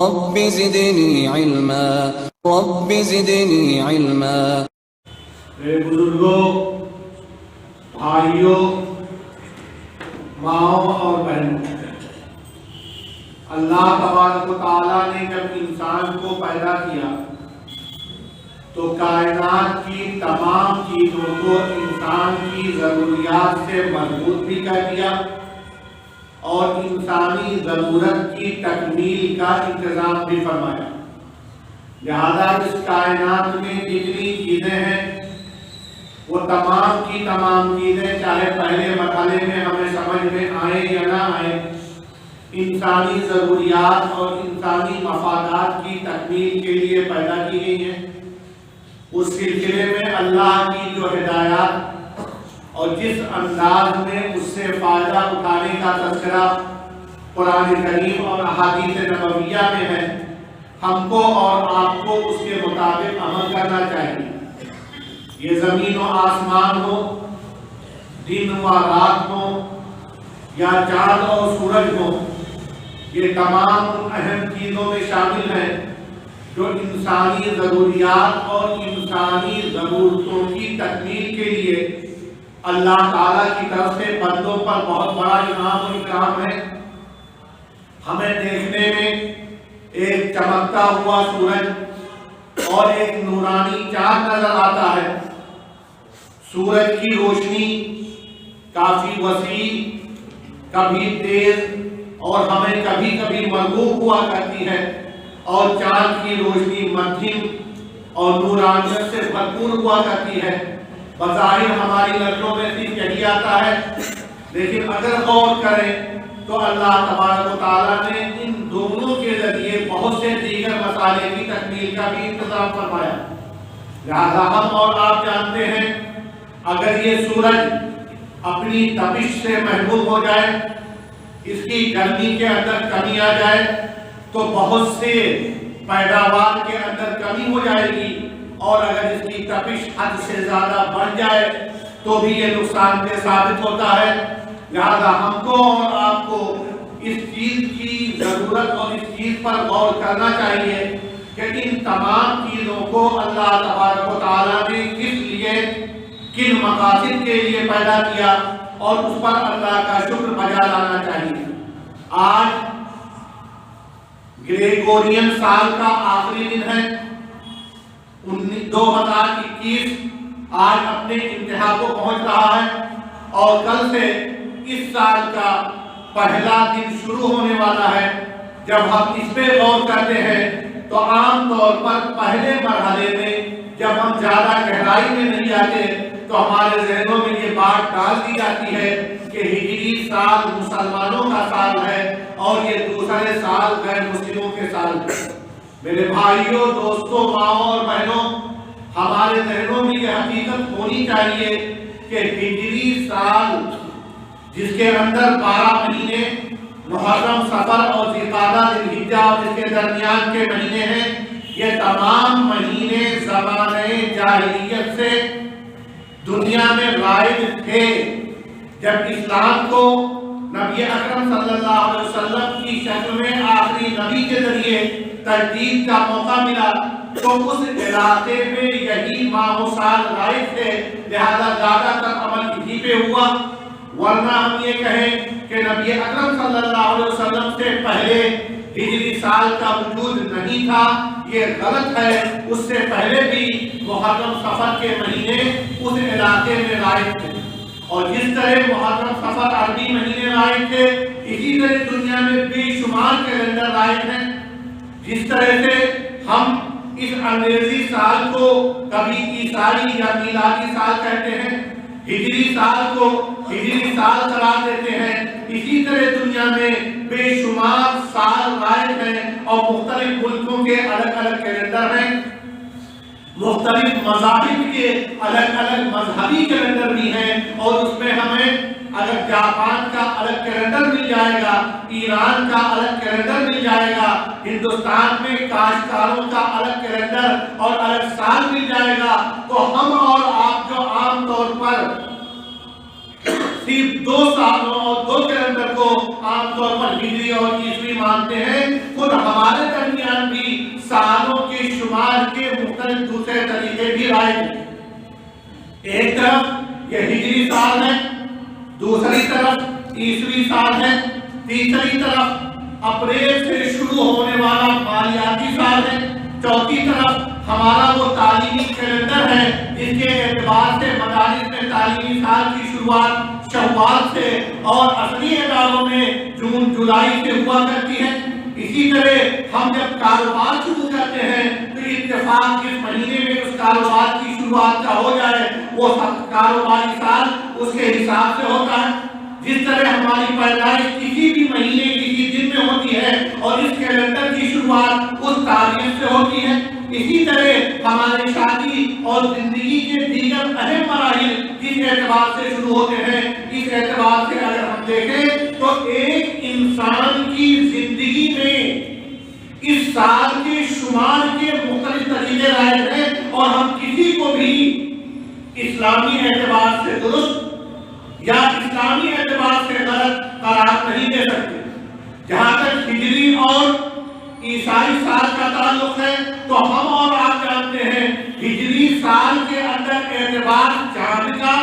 رب زدنی علما رب زدنی علما۔ میرے بزرگوں، بھائیوں، ماؤں اور بہنوں، اللہ تبارک و تعالیٰ نے جب انسان کو پیدا کیا تو کائنات کی تمام چیزوں کو انسان کی ضروریات سے مربوط بھی کر دیا اور انسانی ضرورت کی تکمیل کا انتظام بھی فرمایا۔ لہذا اس کائنات میں جتنی چیزیں ہیں وہ تمام کی تمام چیزیں، چاہے پہلے مرحلے میں ہمیں سمجھ میں آئیں یا نہ آئیں، انسانی ضروریات اور انسانی مفادات کی تکمیل کے لیے پیدا کی گئی ہیں۔ اس سلسلے میں اللہ کی جو ہدایات اور جس انداز میں اس سے فائدہ اٹھانے کا تذکرہ قرآن کریم اور احادیث نبویہ میں ہے، ہم کو اور آپ کو اس کے مطابق عمل کرنا چاہیے۔ یہ زمین و آسمان ہو، دن و رات ہو، یا چاند اور سورج ہو، یہ تمام اہم چیزوں میں شامل ہیں جو انسانی ضروریات اور انسانی ضرورتوں کی تکمیل کے لیے اللہ تعالیٰ کی طرف سے بندوں پر بہت بڑا انعام و اکرام ہے۔ ہمیں دیکھنے میں ایک چمکتا ہوا سورج اور ایک نورانی چاند نظر آتا ہے۔ سورج کی روشنی کافی وسیع، کبھی تیز اور ہمیں کبھی کبھی مرغوب ہوا کرتی ہے، اور چاند کی روشنی مدھم اور نورانیت سے بھرپور ہوا کرتی ہے۔ بظاہر ہماری نظروں میں صرف یہی آتا ہے، لیکن اگر غور کریں تو اللہ تبارک و تعالیٰ نے ان دونوں کے ذریعے بہت سے دیگر مسائل کی تکمیل کا بھی انتظام فرمایا۔ لہذا ہم اور آپ جانتے ہیں اگر یہ سورج اپنی تپش سے محروم ہو جائے، اس کی گرمی کے اندر کمی آ جائے تو بہت سے پیداوار کے اندر کمی ہو جائے گی، اور اگر اس کی تپش حد سے زیادہ بڑھ جائے تو بھی یہ نقصان دہ ثابت ہوتا ہے۔ لہذا ہم کو اور آپ کو اس چیز کی ضرورت اور اس چیز پر غور کرنا چاہیے کہ ان تمام چیزوں کو اللہ تبارک و تعالیٰ نے کس لیے، کن مقاصد کے لیے پیدا کیا، اور اس پر اللہ کا شکر بجا لانا چاہیے۔ آج گریگورین سال کا آخری دن ہے، 2021 آج اپنے انتہا کو پہنچ رہا ہے، اور کل سے اس سال کا پہلا دن شروع ہونے والا ہے۔ جب ہم اس پہ غور کرتے ہیں تو عام طور پر پہلے مرحلے میں جب ہم زیادہ گہرائی میں نہیں جاتے تو ہمارے ذہنوں میں یہ بات ڈال دی جاتی ہے کہ ہجری سال مسلمانوں کا سال ہے اور یہ دوسرے سال غیر مسلموں کے سال ہے۔ میرے بھائیوں، دوستوں، ماؤں اور بہنوں، ہمارے ذہنوں میں یہ حقیقت ہونی چاہیے کہ ہجری سال جس کے اندر 12 مہینے محرم، صفر اور ذوالقعدہ، ذوالحجہ اور اس کے درمیان کے مہینے ہیں، یہ تمام مہینے زمانے جاہلیت سے دنیا میں رائج تھے۔ جب اسلام کو نبی اکرم صلی اللہ علیہ وسلم کی شکل میں آخری نبی کے ذریعے تجدید کا موقع ملا تو اس علاقے میں یہی ماہ و سال رائج تھے، لہذا زیادہ تر عمل اسی پہ ہوا۔ ورنہ ہم یہ کہیں کہ نبی اکرم صلی اللہ علیہ وسلم سے پہلے ہجری سال کا وجود نہیں تھا، یہ غلط ہے۔ اس سے پہلے بھی محرم، صفر کے مہینے اس علاقے میں رائج تھے، اور جس طرح محرم، صفر عربی مہینے رائج تھے، اسی طرح دنیا میں بے شمار کیلنڈر رائج ہیں۔ جس طرح سے ہم اس انگریزی سال کو کبھی عیسائی یا میلادی سال کہتے ہیں، ہجری سال کو ہجری سال قرار دیتے ہیں، اسی طرح دنیا میں بے شمار سال رائج ہیں، اور مختلف ملکوں کے الگ الگ کیلنڈر ہیں، مختلف مذاہب کے الگ الگ مذہبی کیلنڈر بھی ہیں، اور اس میں ہمیں اگر جاپان کا الگ کیلنڈر مل جائے گا، ایران کا الگ کیلنڈر مل جائے گا، ہندوستان میں کاشتکاروں کا الگ کیلنڈر اور الگ سال مل جائے گا، تو ہم اور آپ جو عام طور پر صرف 2 سالوں اور 2 کیلنڈر کو عام طور پر ہجری اور عیسوی مانتے ہیں، خود ہمارے درمیان بھی سالوں کے شمار کے مختلف دوسرے طریقے بھی رائج ہیں۔ ایک طرف یہ ہجری سال ہے، دوسری طرف عیسوی سال ہے، تیسری طرف اپریل سے شروع ہونے والا مالیاتی سال ہے، چوتھی طرف ہمارا وہ تعلیمی کیلنڈر ہے جس کے اعتبار سے مدارس میں تعلیمی سال کی شروعات شوال سے اور اصلی اداروں میں جون جولائی سے ہوا کرتی ہے۔ اسی طرح ہم جب کاروبار شروع کرتے ہیں تو اتفاق جس مہینے میں اس کاروبار کی شروعات کا ہو جائے وہ کاروباری سال اس کے حساب سے ہوتا ہے۔ جس طرح ہماری پیدائش کسی بھی مہینے کسی دن میں ہوتی ہے اور اس کیلنڈر کی شروعات اس تاریخ سے ہوتی ہے، اسی طرح ہماری شادی اور زندگی کے دیگر اہم مراحل جس اعتبار سے شروع ہوتے ہیں، اس اعتبار سے اگر ہم دیکھیں تو ایک انسان کی زندگی میں اس سال کے شمار کے مختلف طریقے رائج ہیں اور ہم کسی کو بھی اسلامی اعتبار سے درست یا اسلامی اعتبار سے غلط قرار نہیں دے سکتے۔ جہاں تک ہجری اور عیسائی سال کا تعلق ہے تو ہم اور آپ جانتے ہیں ہجری سال کے اندر اعتبار چاند کا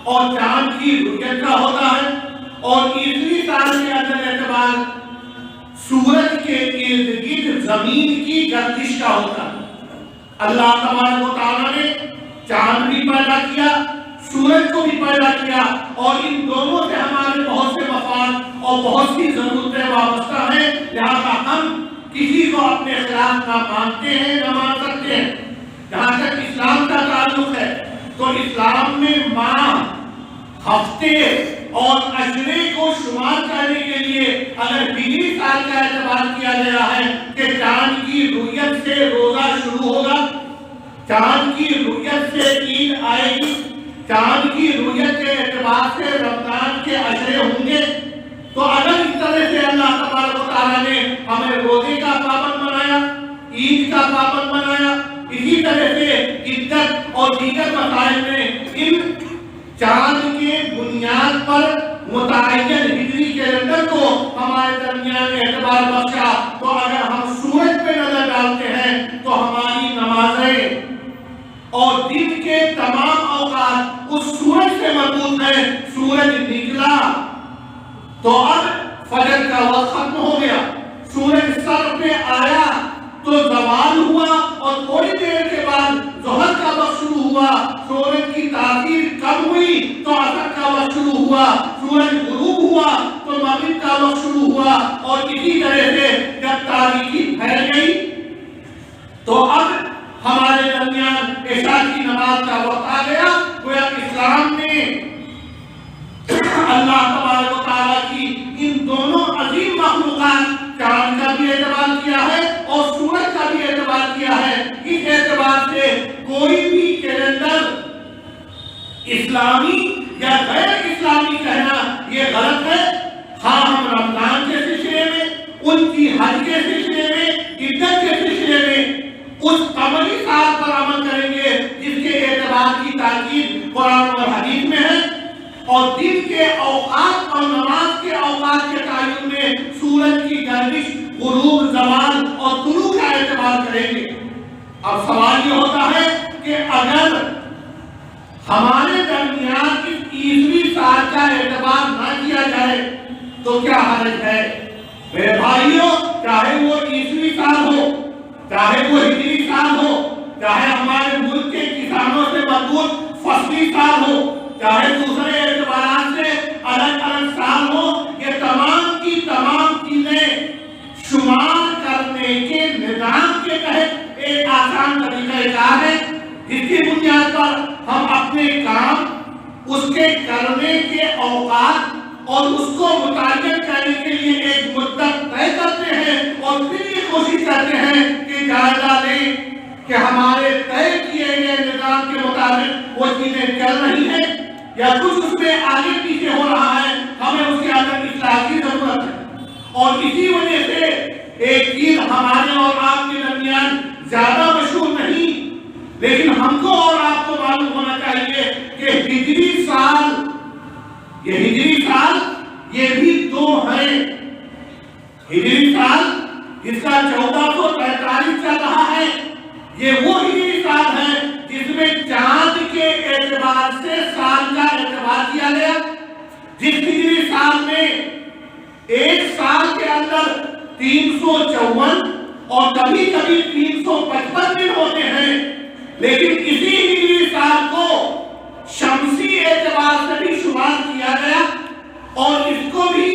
اور چاند کی رؤیت کا ہوتا ہے، اور عیسوی سال کے اندر اعتبار سورج کے ارد گرد زمین کی گردش کا ہوتا ہے۔ اللہ تبارک و تعالیٰ نے چاند بھی پیدا کیا، سورج کو بھی پیدا کیا، اور ان دونوں سے ہمارے بہت سے مفاد اور بہت سی ضرورتیں وابستہ ہیں، لہذا ہم کسی کو اپنے خلاف نہ مانتے ہیں نہ مان سکتے ہیں۔ جہاں تک اسلام کا تعلق ہے تو اسلام میں ماہ، ہفتے اور اشرے کو شمار کرنے کے لیے اگر ہجری سال کا اعتبار کیا گیا ہے کہ چاند کی رؤیت سے روزہ شروع ہوگا، چاند کی رؤیت سے عید آئے گی، چاند کی رؤیت کے اعتبار سے رمضان کے اشرے ہوں گے، تو اگر اس طرح سے اللہ تبارک و تعالیٰ نے ہمیں روزے کا پابند بنایا، عید کا پابند بنایا، اسی طرح سے عدت اور دیگر مسائل میں ان چاند کے بنیاد پر متعین ہجری کیلنڈر کو ہمارے درمیان اعتبار بخشا، تو اگر ہم سورج پہ نظر ڈالتے ہیں تو ہماری نمازیں اور دن کے تمام اوقات اس سورج سے مربوط ہیں۔ سورج نکلا تو اب فجر کا وقت ختم ہو گیا، سورج سر پہ آیا تو زوال ہوا اور تھوڑی دیر کے بعد ظہر کا وقت شروع ہوا، سورج کی تاثیر کم ہوئی تو عصر کا وقت شروع ہوا، سورج غروب ہوا تو مغرب کا وقت شروع ہوا، اور اسی طرح سے جب تاریکی پھیل گئی تو اب ہمارے درمیان عشاء کی نماز کا وقت آ گیا۔ گویا اسلام نے اللہ تبارک و تعالیٰ کی ان دونوں عظیم مخلوقات چاند کا بھی اعتبار کیا ہے اور سورج کا بھی اعتبار کیا ہے۔ اس اعتبار سے کوئی بھی کیلنڈر اسلامی یا غیر اسلامی کہنا یہ غلط ہے۔ ہاں ہم رمضان کے سلسلے میں، ان کی حج کے سلسلے میں، عدت کے سلسلے میں اس قمری سال پر عمل کریں گے جس کے اعتبار کی تاکید قرآن اور حدیث میں ہے، اور دن کے اوقات اور نماز کے اوقات کے تعین میں سورج کی گردش، غروب، زوال اور طلوع کا اعتبار کریں گے۔ اب سوال یہ ہوتا ہے کہ اگر ہمارے درمیان اس عیسوی سال کا اعتبار نہ کیا جائے تو کیا حرج ہے؟ میرے بھائیوں، چاہے وہ عیسوی سال ہو، چاہے وہ ہجری سال ہو، چاہے ہمارے ملک کے کسانوں سے مربوط فصلی سال ہو، چاہے دوسرے اعتبارات سے الگ الگ سال ہو، یہ تمام کی تمام چیزیں شمار کرنے کے نظام کے تحت ایک آسان طریقہ کار ہے جس کی بنیاد پر ہم اپنے کام، اس کے کرنے کے اوقات اور اس کو متعین کرنے کے لیے ایک مدت طے کرتے ہیں، اور پھر یہ کوشش کرتے ہیں کہ جائزہ لیں کہ ہمارے طے کیے گئے نظام کے مطابق وہ چیزیں چل رہی ہیں یا کچھ اس میں آگے پیچھے ہو رہا ہے، ہمیں اس کے اندر اصلاح کی ضرورت ہے۔ اور اسی وجہ سے ایک چیز ہمارے اور آپ کے درمیان زیادہ مشہور نہیں، لیکن ہم کو اور آپ کو معلوم ہونا چاہیے کہ ہجری سال یہ بھی دو ہیں، یہ وہ ہجری سال ہے جس میں چاند کے اعتبار سے سال کا اعتبار کیا گیا، جس ہجری سال میں ایک سال کے اندر 354 اور کبھی کبھی 355 دن ہوتے ہیں، لیکن اسی ہجری سال کو شمسی اعتبار سے بھی شمار کیا گیا، اور اس کو بھی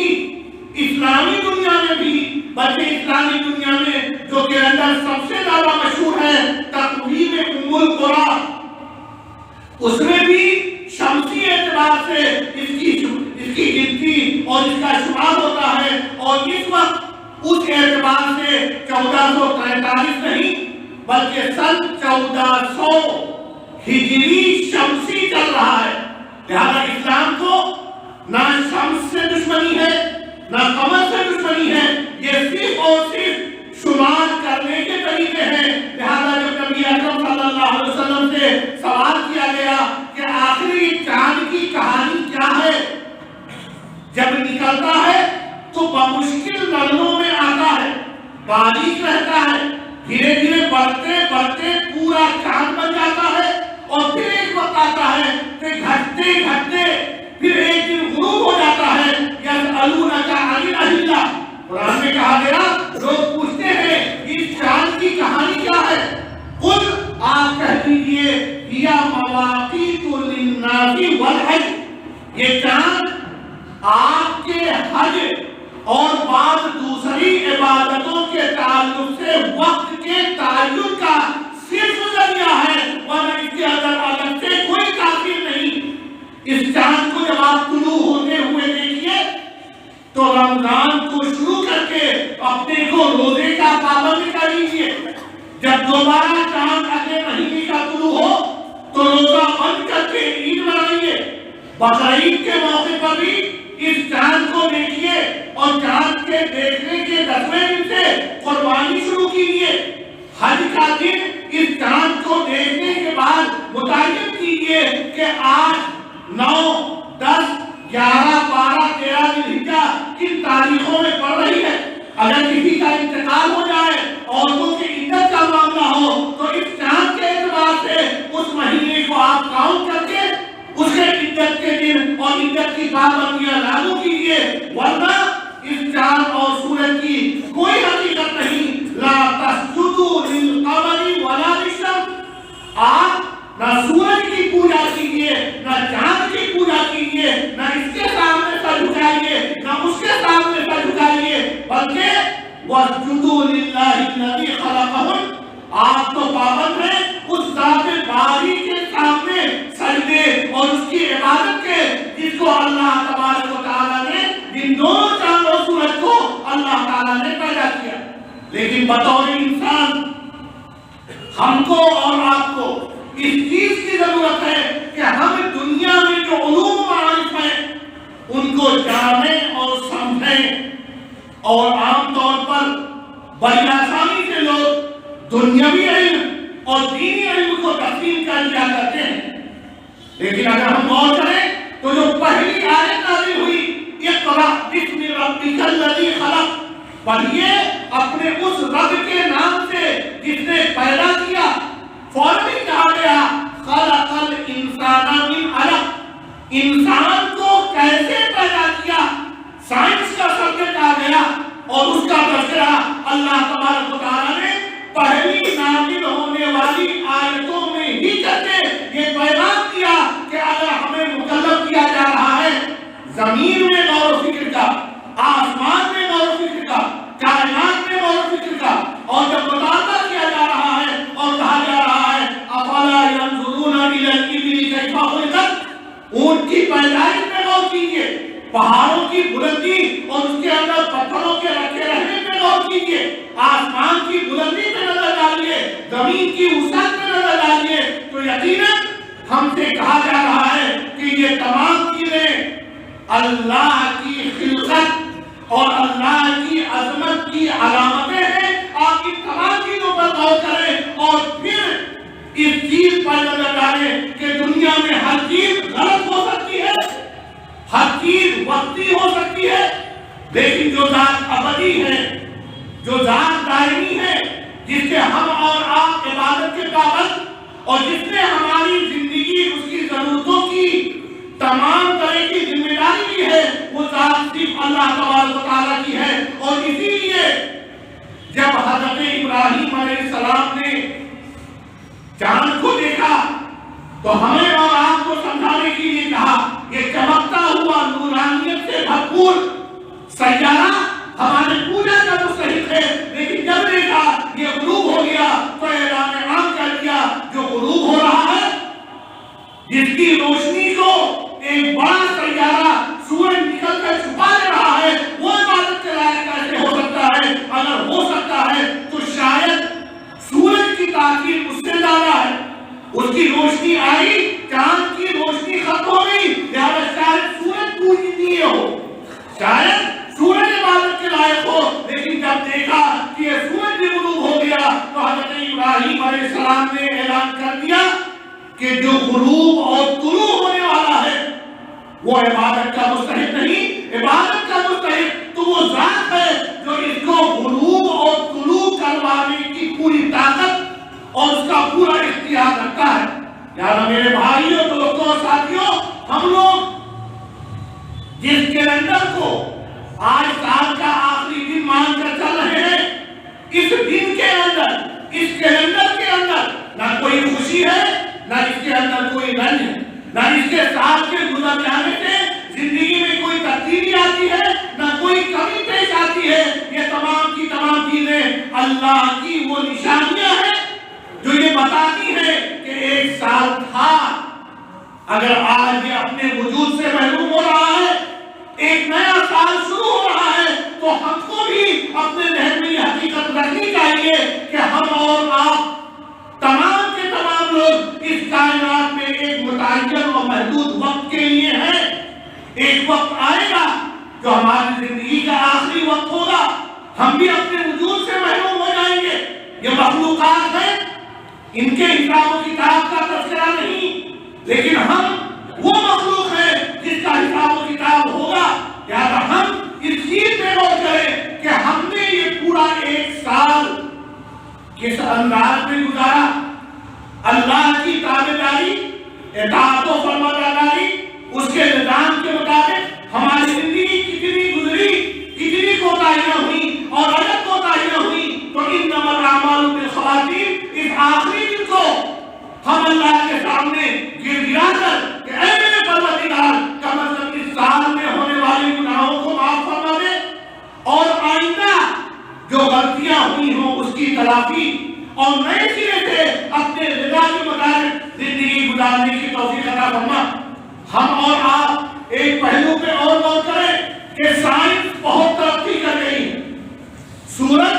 اسلامی دنیا میں بھی، بلکہ اسلامی دنیا میں جو کیلنڈر سب سے زیادہ مشہور ہے تقویم ام القرآن، اس میں بھی شمسی اعتبار سے اس کی گنتی اور اس کا شمار ہوتا ہے، اور اس وقت اس اعتبار سے 1443 نہیں بلکہ سن 1400 ہجری شمسی چل رہا ہے۔ لہذا اسلام کو نہ شمس سے دشمنی ہے نہ قمر سے دشمنی ہے، یہ صرف اور صرف شمار کرنے کے طریقے ہیں۔ لہذا جب نبی اکرم صلی اللہ علیہ وسلم سے سوال کیا گیا کہ آخری چاند کی کہانی کیا ہے، جب نکلتا ہے تو بمشکل نظروں میں آتا ہے، باریک رہتا ہے، دھیرے دھیرے بڑھتے بڑھتے پورا چاند بن جاتا ہے، اور پھر ایک وقت آتا ہے کہ گھٹتے گھٹتے پھر ایک دن غروب ہو جاتا ہے۔ یسألونک عن الأہلہ، قرآن میں کہا گیا لوگ پوچھتے ہیں اس چاند کی کہانی کیا ہے، قل آپ کہہ دیجئے ہی مواقیت للناس والحج، یہ چاند آپ کے حج اور بعض دوسری عبادتوں کے تعلق سے وقت کے تعین کا صرف ذریعہ ہے، ورنہ اس کے اندر الگ سے کوئی تاثیر نہیں۔ اس چاند کو جب آپ طلوع ہوتے ہوئے دیکھیے تو رمضان کو شروع کر کے اپنے کو روزے کا پابند کر لیجیے، جب دوبارہ چاند اگلے مہینے کا طلوع ہو تو روزہ بند کر کے عید منائیے، بقرعید کے موقع پر بھی اس چاند کو دیکھیے، اور چاند کے دیکھنے کے 10ویں دن سے قربانی شروع کیجیے، حج کا دن اس چاند کو دیکھنے کے بعد متعین کیجیے کہ 8، 9، 10، 11، 12، 13 ذوالحجہ کن تاریخوں میں پڑ رہی ہے۔ اگر کسی کا انتقال ہو جائے، عورتوں کی عدت کا معاملہ ہو، تو اس چاند کے اعتبار سے اس مہینے کو آپ کاؤنٹ کر کے اس کے عدت کے دن اور عدت کی پابندیاں لاگو کیجیے، ورنہ اس چاند اور سورج کی کوئی حقیقت نہیں۔ لا تسجدوا للقمر ولا للشمس، آپ نہ سورج کی پوجا کیجیے نہ چاند کی پوجا کیجیے، نہ اس کے سامنے سر جھکائیے نہ اس کے سامنے سر جھکائیے، بلکہ واسجدوا للہ الذی خلقہن، آپ تو پابند ہیں اس ذات باری کے سامنے سجدے اور اس کی عبادت کے، جس کو اللہ تبارک و تعالیٰ نے ان دونوں چاند اور سورج کو اللہ تعالیٰ نے پیدا کیا۔ لیکن بطور انسان ہم کو اور آپ کو اس چیز کی ضرورت ہے کہ ہم دنیا میں جو علوم و معارف ہیں ان کو جانیں اور سمجھیں، اور عام طور پر بڑی آسانی سے لوگ دنیاوی علم اور دینی علم کو تقسیم کر لیا کرتے ہیں، لیکن اگر ہم غور کریں تو جو پہلی آیت نازل ہوئی اقرأ باسم ربک الذی خلق، پڑھیے اپنے اس رب کے نام سے جس نے پیدا کیا، فوراً ہی کہا گیا خلق الانسان من علق، انسان کو کیسے پیدا کیا، سائنس کا سبجیکٹ آ گیا، اور اس کا تذکرہ اللہ تبارک و تعالیٰ نے پہلی نازل ہونے والی آیتوں میں ہی کر کے یہ پیغام دیا کہ اگر ہمیں مکلف کیا جا رہا ہے زمین میں غور و فکر کا، آسمان میں غور و فکر کا، کائنات میں غور و فکر کا، اور جب مطالعہ کیا جا رہا ہے اور کہا جا رہا ہے افلا ينظرون الى الابل كيف خلقت، اونٹ کی پیدائش میں غور کیجیے، پہاڑوں کی بلندی اور اس کے اندر پتھروں کے رکھے رہنے پہ غور کیجیے، آسمان کی بلندی پہ نظر ڈالیے، زمین کی وسعت پہ نظر ڈالیے، تو یقیناً ہم سے کہا جا رہا ہے کہ یہ تمام چیزیں اللہ کی خلقت اور اللہ کی عظمت کی علامتیں ہیں۔ آپ ان تمام چیزوں پر غور کریں اور پھر اس چیز پر نظر ڈالیں کہ دنیا میں ہر چیز غلط ہو سکتی ہے، ہر چیز وقتی ہو سکتی ہے، لیکن جو ذات ابدی ہے، جو ذات دائمی ہے، جس سے ہم اور آپ عبادت کے اور جس نے ہماری زندگی اس کی ضرورتوں کی تمام طرح کی ذمہ داری لی ہے وہ ذات صرف اللہ تبارک و تعالیٰ کی ہے. اور اسی لیے جب حضرت ابراہیم علیہ السلام نے چاند کو دیکھا تو ہمیں اور آپ کو سمجھانے کے لیے کہا یہ چمکتا ہوا نورانیت سے بھرپور سیارہ ہمارے پوجا کا مستحق ہے. لیکن جب دیکھا یہ غروب ہو گیا تو اعلان عام کر دیا جو غروب ہو رہا ہے جس کی روشنی کو ایک بڑا سیارہ سورج نکل کر چھپا دے رہا ہے وہ عبادت کے لائق کیسے ہو سکتا ہے؟ اگر ہو سکتا ہے تو شاید سورج کی تاثیر اس سے زیادہ ہے. اس کی روشنی آئی چاند کی روشنی ختم ہو گئی لہذا شاید سورج پوجنیہ ہو شاید سورج عبادت کے لائق ہو. لیکن جب دیکھا کہ یہ سورج بھی غروب ہو گیا تو حضرت ابراہیم علیہ السلام نے اعلان کر دیا کہ جو غروب اور طلوع ہونے والا ہے وہ عبادت کا مستحق نہیں. عبادت کا مستحق تو وہ ذات ہے جو اس کو غروب اور طلوع کروانے کی پوری طاقت اور اس کا پورا اختیار رکھتا ہے. یار میرے بھائیوں دوستوں اور ساتھیوں ہم لوگ جس کیلنڈر کو آج سال کا آخری دن مان کر چل رہے ہیں اس دن کے اندر اس کیلنڈر کے اندر نہ کوئی خوشی ہے نہ اس کے اندر کوئی رنج ہے نہ اس کے سال کے گزر جانے سے زندگی میں کوئی تبدیلی آتی ہے نہ کوئی کمی پیش آتی ہے. یہ تمام کی تمام چیزیں اللہ کی وہ نشانیاں ہیں جو یہ بتاتی ہے کہ ایک سال تھا اگر آج یہ اپنے وجود سے محروم ہو رہا ہے ایک نیا سال شروع ہو رہا ہے تو ہم کو بھی اپنے ذہن میں یہ حقیقت رکھنی چاہیے کہ ہم اور آپ تمام کے تمام لوگ اس کائنات میں ایک متعین اور محدود وقت کے لیے ہیں. ایک وقت آئے گا جو ہماری زندگی کا آخری وقت ہوگا ہم بھی اپنے وجود سے محروم ہو جائیں گے. یہ مخلوقات ہیں ان کے حساب و کتاب کا تذکرہ نہیں لیکن ہم وہ مخلوق ہے جس کا حساب و کتاب ہوگا. لہذا ہم اس چیز پہ غور کریں کہ ہم نے یہ پورا ایک سال کس انداز میں گزارا. اللہ کی تابعداری اطاعت و فرمانبرداری اس کے نظام کے مطابق ہماری زندگی کتنی گزری کتنی کوتاہیاں ہوئی اور اگر کوتاہیاں ہوئی تو انما الاعمال بالخواتیم اس آخری دن کو ہم اللہ کے سامنے گر گرا کر کہ اے میرے پروردگار کم از کم اس سال میں ہونے والے گناہوں کو معاف فرما دے اور آئندہ جو غلطیاں ہوئی ہوں اس کی تلافی اور نئے سرے سے اپنے رضا کے مطابق زندگی گزارنے کی توفیق عطا فرما. ہم اور آپ ایک پہلو پہ اور غور کریں کہ سائنس بہت ترقی کر گئی. سورج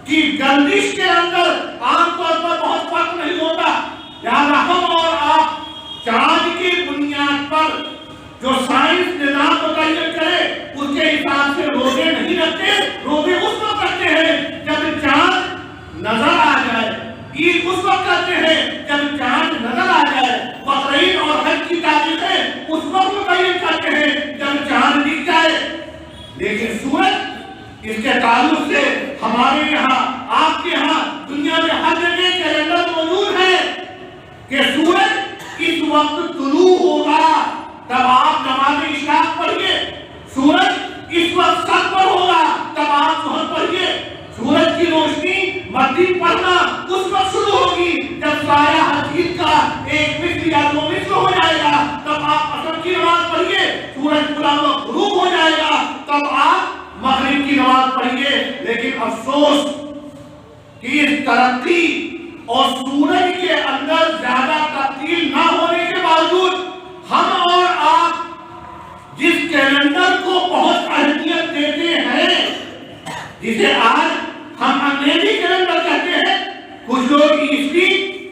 کی گردش کے اندر عام طور پر بہت فرق نہیں ہوتا لہذا ہم اور آپ چاند کی بنیاد پر جو سائنس نظام متعین کرے اس کے حساب سے روزے نہیں رکھتے. روزے اس وقت رکھتے ہیں جب چاند نظر آ جائے. عید اس وقت کرتے ہیں جب چاند نظر آ جائے. بقرعید اور حج کی تاریخیں اس وقت متعین کرتے ہیں جب چاند دکھ جائے. لیکن سورج اس کے تعلق سے ہمارے یہاں آپ کے یہاں دنیا میں ہر جگہ کیلنڈر موجود ہے کہ سورج اس وقت طلوع ہوگا تب آپ نماز اشراق پڑھیے. سورج اس وقت سر پر ہوگا تب آپ ظہر پڑھیے. سورج کی روشنی مغرب پڑھنا اس وقت شروع ہوگی جب سایہ حقیقت کا ایک مثل یا دو مثل ہو جائے گا تب آپ عصر کی نماز پڑھیے. سورج پورا وقت غروب ہو جائے گا تب آپ مغرب کی نماز پڑھیے. لیکن افسوس کہ اس ترقی اور سورج کے اندر زیادہ تبدیل نہ ہونے کے باوجود ہم اور آپ جس کیلنڈر کو بہت اہمیت دیتے ہیں جسے آج ہم انگریزی کیلنڈر کہتے ہیں کچھ لوگ عیسوی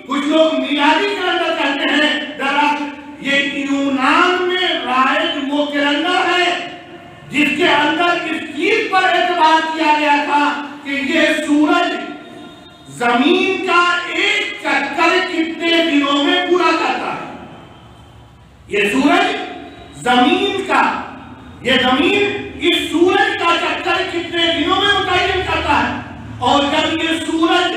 کچھ لوگ میلادی کیلنڈر کہتے ہیں. دراصل یہ یونان میں رائج وہ کیلنڈر ہے جس کے اندر اس چیز پر اعتبار کیا گیا تھا کہ یہ سورج زمین کا ایک چکر کتنے دنوں میں پورا کرتا ہے. یہ سورج زمین کا یہ زمین اس سورج کا چکر کتنے دنوں میں متعین کرتا ہے اور جب یہ سورج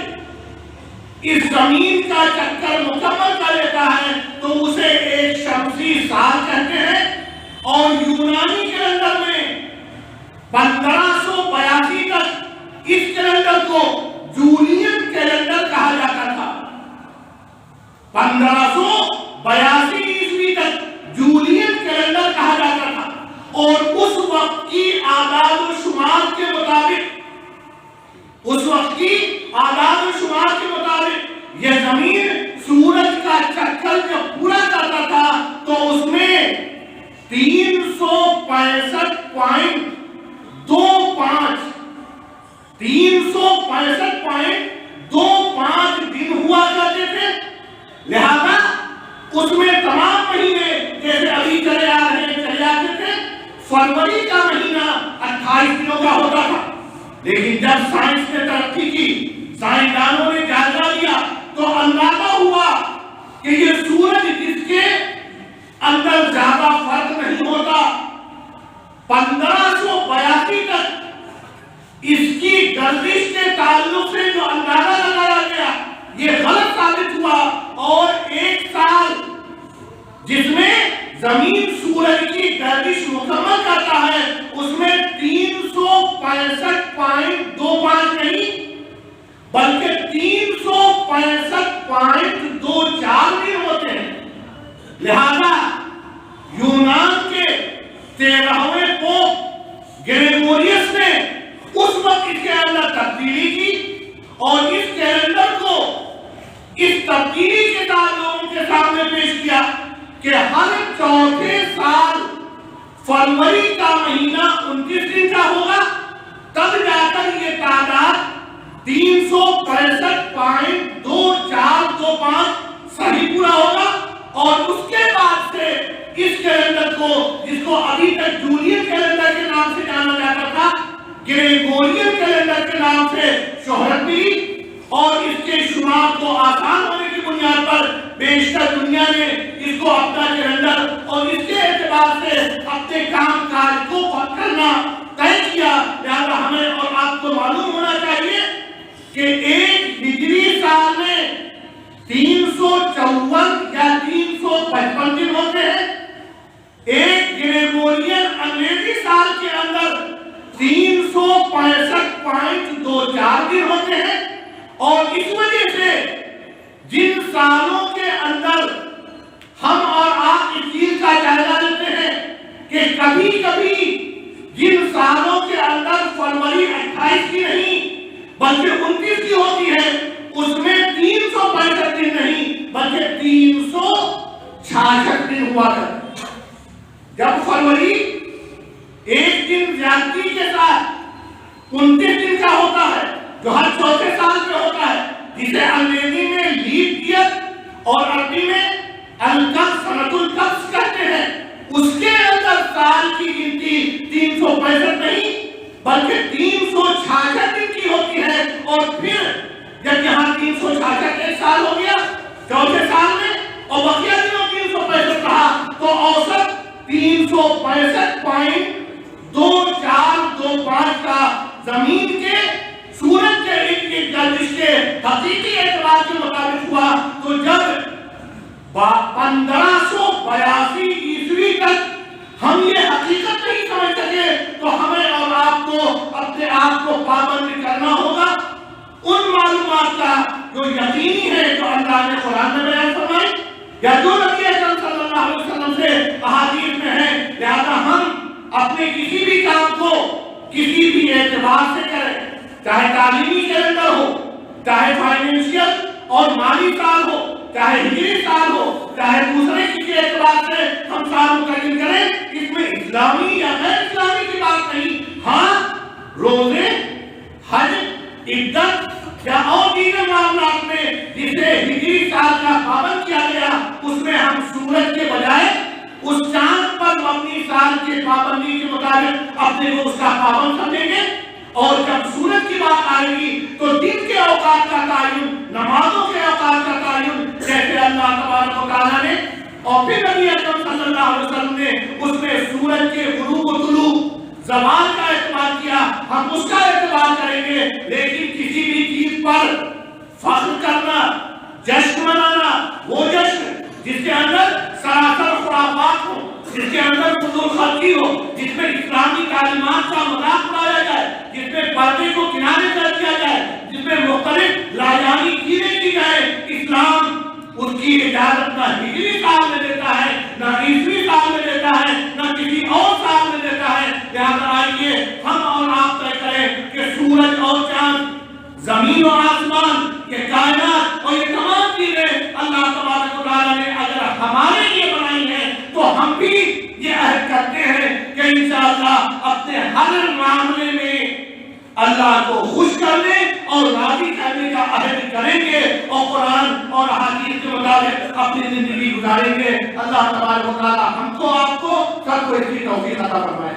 اس زمین کا چکر مکمل کر لیتا ہے تو اسے ایک شمسی سال کہتے ہیں، اور یونانی کیلنڈر میں 1582 تک اس کیلنڈر کو جولین کیلنڈر کہا جاتا تھا۔ 1582 عیسوی تک جولین کیلنڈر کہا جاتا تھا، اور اس وقت کی اعداد و شمار کے مطابق یہ زمین سورج کا چکر جب پورا کرتا تھا تو اس میں 365.25 دن ہوا کرتے تھے، لہذا اس میں تمام مہینے جیسے ابھی چلے آتے تھے، فروری کا مہینہ 28 دنوں کا ہوتا تھا۔ لیکن جب سائنس نے ترقی کی، سائنسدانوں نے جائزہ لیا تو اندازہ ہوا کہ یہ سورج جس کے اندر زیادہ فرق نہیں ہوتا، 1582 تک اس کی گردش کے تعلق سے جو اندازہ لگایا گیا یہ غلط ثابت ہوا، اور ایک سال جس میں زمین سورج کی گردش مکمل کرتا ہے اس میں 365.25 نہیں بلکہ 365.24 دن ہوتے ہیں۔ لہذا یونان کے 13ویں پوپ گریگوریس نے اس وقت اس کے اندر تبدیلی کی، اور اس کیلنڈر کو اس تبدیلی کے ساتھ لوگوں کے سامنے پیش کیا کہ ہر چوتھے سال فروری کا مہینہ 29 دن کا ہوگا، تب جا کر یہ تعداد 365.2425 صحیح پورا ہوگا، اور اس کے بعد سے اس کیلنڈر کو، جس کو ابھی تک جولین کیلنڈر کے نام سے جانا جاتا تھا، گریگورین کیلنڈر کے نام سے شہرت ملی، اور اس کے شمار کو آسان ہونے کی بنیاد پر بیشتر دنیا نے اس کو اپنا کیلنڈر اور اس کے اعتبار سے اپنے کام کاج کو کرنا طے کیا۔ لہذا ہمیں اور آپ کو معلوم ہونا چاہیے کہ ایک ہجری سال میں 354 یا 355 دن ہوتے ہیں، ایک گریگورین انگریزی سال کے اندر 365.24 دن ہوتے ہیں، اور اس وجہ سے جن سالوں کے اندر ہم اور آپ اس چیز کا جائزہ لیتے ہیں کہ کبھی کبھی جن سالوں کے اندر فروری 28 کی نہیں بلکہ 29 کی ہوتی ہے، اس میں 365 دن نہیں بلکہ 366 دن ہوا کرتے۔ جب فروری ایک دن زیادتی کے ساتھ 29 دن کا ہوتا ہے جو ہر چوتھے سال میں ہوتا ہے، جسے انگریزی میں لیپ ایئر اور عربی میں سنۃ القبض کہتے ہیں، اس کے اندر سال کی گنتی 365 نہیں بلکہ 366 دن کی ہوتی ہے، اور پھر جب یہاں 366 ایک سال ہو گیا چوتھے سال میں اور بقیہ دنوں 365 رہا تو اوسط 365.2425 کا زمین کے سورج کے ارد گرد گردش کے حقیقی اعتبار کے مطابق ہوا۔ تو جب 1582 عیسوی تک ہم یہ حقیقت نہیں سمجھ سکے تو ہمیں اور آپ کو اپنے آپ کو پابند کرنا ہوگا ان معلومات کا جو یقینی ہے، جو اللہ نے قرآن میں بیان فرمائی یا جو نبی اکرم صلی اللہ علیہ وسلم سے احادیث میں ہے۔ لہذا ہم اپنے کسی بھی کام کو کسی بھی اعتبار سے کریں، چاہے تعلیمی کیلنڈر ہو، چاہے فائنینشیل اور مالی سال ہو، چاہے ہجری سال ہو، چاہے دوسرے کسی اعتبار سے ہم سال متعین کریں، اس میں اسلامی یا غیر اسلامی کی بات نہیں۔ ہاں، روزے، حج، عدت یا اور دیگر معاملات میں جسے ہجری سال کا پابند کیا گیا، اس میں ہم سورج کے بجائے اس چاند پر مبنی سال کے پابندی کے مطابق اپنے کو اس کا پابند سمجھیں گے، اور جب سورج کی بات آئے گی تو دن کے اوقات کا تعین، نمازوں کے اوقات کا تعین جیسے اللہ تبارک و تعالیٰ نے اور پھر نبی اکرم صلی اللہ علیہ وسلم نے اس میں سورج کے غروب و طلوع زوال کا اعتبار کیا، ہم اس کا اعتبار کریں گے۔ لیکن کسی بھی چیز پر فخر کرنا، جشن منانا، وہ جشن جس کے اندر سراسر خرافات ہو، جس کے اندر فضول خرچی ہو، جس میں اسلامی تعلیمات کا مذاق اڑایا جائے، جس میں پردے کو کنارے کر دیا جائے، جس میں مختلف لاجانی چیزیں کی جائے، اسلام اس کی اجازت نہ ہجری سال میں دیتا ہے، نہ عیسوی سال میں دیتا ہے، نہ کسی اور سال میں دیتا ہے۔ لہذا آئیے ہم اور آپ طے کریں کہ سورج اور چاند، زمین و آسمان، یہ کائنات اور یہ تمام چیزیں اللہ تبارک و تعالیٰ نے اگر ہمارے لیے بنائی ہیں تو ہم بھی یہ عہد کرتے ہیں کہ انشاءاللہ اپنے ہر معاملے میں اللہ کو خوش کرنے اور راضی کرنے کا عہد کریں گے اور قرآن اور احادیث کے مطابق اپنی زندگی گزاریں گے۔ اللہ تبارک و تعالیٰ ہم کو، آپ کو، سب کو اس کی توفیق عطا فرمائے۔